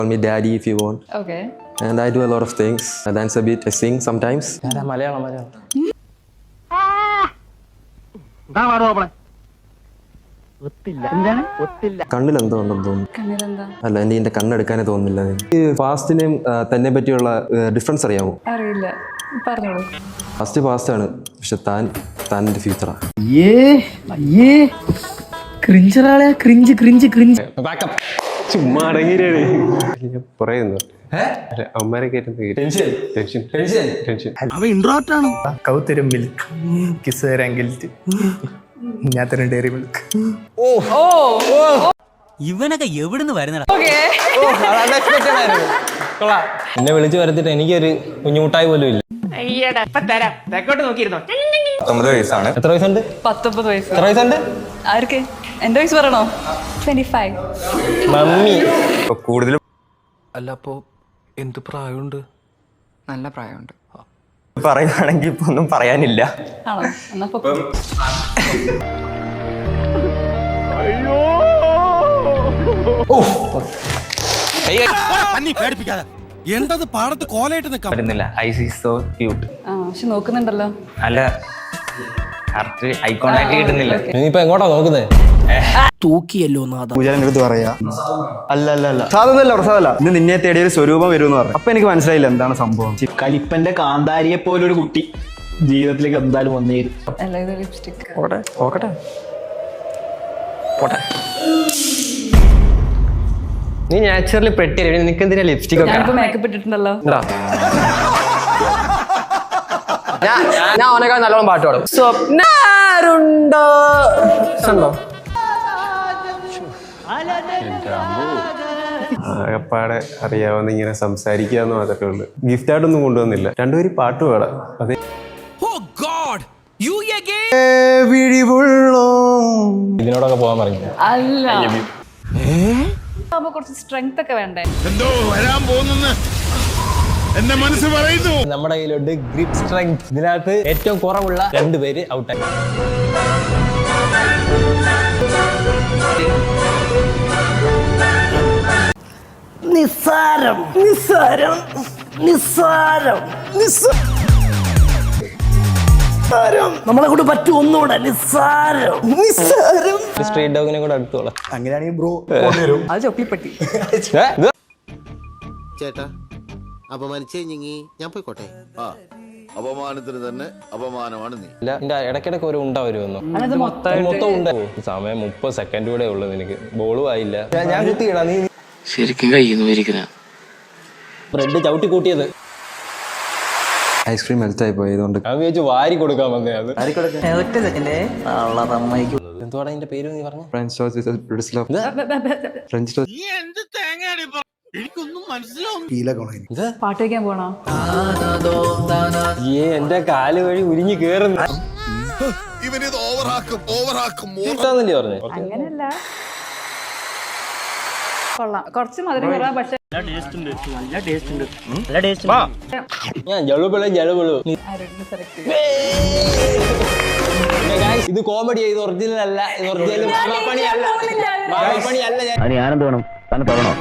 Call me daddy if you want. Okay. And I do a lot of things. I dance a bit, I sing sometimes. Malayalam കണ്ണിൽ എന്തോ ഉണ്ടെന്ന് തോന്നുന്നു. കണ്ണിലെന്താ? അല്ല, എന്റെ കണ്ണെടുക്കാനേ തോന്നുന്നില്ല. ഈ ഫാസ്റ്റിനെയും തന്നെ പറ്റിയുള്ള ഡിഫറൻസ് അറിയാമോ? അറിയില്ല, പറഞ്ഞോളൂ. ഫാസ്റ്റ് ആണ്, പക്ഷെ താൻ എന്റെ ഫ്യൂച്ചറാ. ചുമ്മാ പറയുന്നു അവന്മാരെ കൗത്തരം മിൽക്ക് കിസ് തരാൻ ഗിൽറ്റ് ഞാൻ തരം ഡയറി മിൽക്ക്. ഇവനൊക്കെ എവിടുന്ന് വരുന്നടാ? എന്നെ വിളിച്ചു വരുത്തിട്ട് എനിക്കൊരു കുഞ്ഞുമുട്ടായി പോലും ഇല്ല. 19 വയസ്സാണ്. എത്ര വയസ്സുണ്ട്? 19 വയസ്സ്. എത്ര വയസ്സുണ്ട്? ആർക്ക്? എന്റെ വയസ്സ് പറയണോ? 25. മമ്മി കൂടുതലും അല്ല, അപ്പോ എന്ത് പ്രായമുണ്ട്? നല്ല പ്രായമുണ്ട്. പറയുകയാണെങ്കിൽ ഇപ്പൊ ഒന്നും പറയാനില്ല. ആണോ? എന്നാ എന്തത് പാടത്ത് കോലായിട്ട് നിൽക്കാൻ പറ്റുന്നില്ല. So cute. പക്ഷെ നോക്കുന്നുണ്ടല്ലോ. അല്ല, കറക്റ്റ് ഐ കോണ്ടാക്ട് കിട്ടുന്നില്ല. നീ ഇപ്പൊ എങ്ങോട്ടാ നോക്കുന്നേ? തൂക്കിയല്ലോ പൂജാന്റെ അടുത്ത് പറയാ. അല്ല പ്രസാദല്ല, ഇന്ന് നിന്നെ തേടിയ ഒരു സ്വരൂപം വരുമെന്ന് പറഞ്ഞു. അപ്പൊ എനിക്ക് മനസ്സിലായില്ല എന്താണ് സംഭവം. കലിപ്പന്റെ കാന്താരിയെ പോലൊരു കുട്ടി ജീവിതത്തിലേക്ക് എന്തായാലും വന്നേരും. അല്ല, ഇത് ലിപ്സ്റ്റിക്. പോകട്ടെ. നീ നാച്ചുറലി പെട്ടി, നിനക്ക് എന്തിനാ ലിപ്സ്റ്റിക് ഒക്കെ? ഞാനിപ്പോ മേക്കപ്പ് ഇട്ടിട്ടുണ്ടല്ലോ. ഞാൻ അവനേക്കാൾ നല്ലോണം പാട്ട് പാടും. സ്വപ്നാരുണ്ടോ? ആകപ്പാടെ അറിയാവുന്ന ഇങ്ങനെ സംസാരിക്കാന്ന് മാത്രമേ ഉള്ളൂ. ഗിഫ്റ്റ് ആയിട്ടൊന്നും കൊണ്ടുവന്നില്ല. രണ്ടുപേരും പാട്ട് പാടാം. അതെ, ഇതിനോടൊക്കെ പോകാൻ പറഞ്ഞു. അല്ല, കുറച്ച് സ്ട്രെങ്ത് ഒക്കെ വേണ്ടേ? എന്തോ വരാൻ പോകുന്നു എന്റെ മനസ്സ് പറയുന്നു. നമ്മുടെ കയ്യിലുണ്ട് ഗ്രിപ്പ് സ്ട്രെങ്ത്. ഇതിനകത്ത് ഏറ്റവും കുറവുള്ള 2 പേര് ഔട്ടായി. നിസ്സാരം നമ്മളെ കൊണ്ട് പറ്റും. ഒന്നുകൂടെ നിസ്സാരം. സ്ട്രീറ്റ് ഡോഗിനെ കൂടെ അടുത്തോളാം. അങ്ങനെയാണെങ്കിൽ ബ്രോ അത് ചൊപ്പിപ്പെട്ടി. ചേട്ടാ, അപമാനിച്ചേ ഞാൻ പോയിക്കോട്ടെ. അപമാനത്തിന് തന്നെ അപമാനമാണ് നീ. എന്റെ ഇടയ്ക്കിടയ്ക്ക് ഒരു ഉണ്ട വരുമെന്നോ? അത് മൊത്തം ഉണ്ട്. സമയം 30 സെക്കൻഡ് കൂടെ ഉള്ളു. നിനക്ക് ബോളും ആയില്ല. ഞാൻ കുത്തിയിടാ. നീ ശരിക്കും കയ്യുന്നു ബ്രെഡ് ചവിട്ടി കൂട്ടിയത്. ഐസ്ക്രീം മെൽറ്റായി പോയതുകൊണ്ട് ഞാൻ വിചാരിച്ചു വാരി കൊടുക്കാൻ വന്നേ. അത് എന്തുവാടാ അതിന്റെ പേര് നീ പറഞ്ഞു? ഫ്രഞ്ച് എനിക്കൊന്നും മനസ്സിലാവും. പാട്ട് വയ്ക്കാൻ പോണോ? എന്റെ കാല് വഴി ഉരിഞ്ഞു കേറുന്നു. ഇവനിത് ഓവറാക്കും. പറഞ്ഞു. അങ്ങനല്ല, കൊള്ളാം. കുറച്ച് മധുരം കുറവാ, പക്ഷെ ഞാൻ ജളുപിള ഇത് കോമഡി. ഇത് ഒറിജിനൽ അല്ല. ഇത് ഒറിജിനൽ പണിയല്ല. ഞാനെന്ത് വേണം? തന്നെ പറയണോ?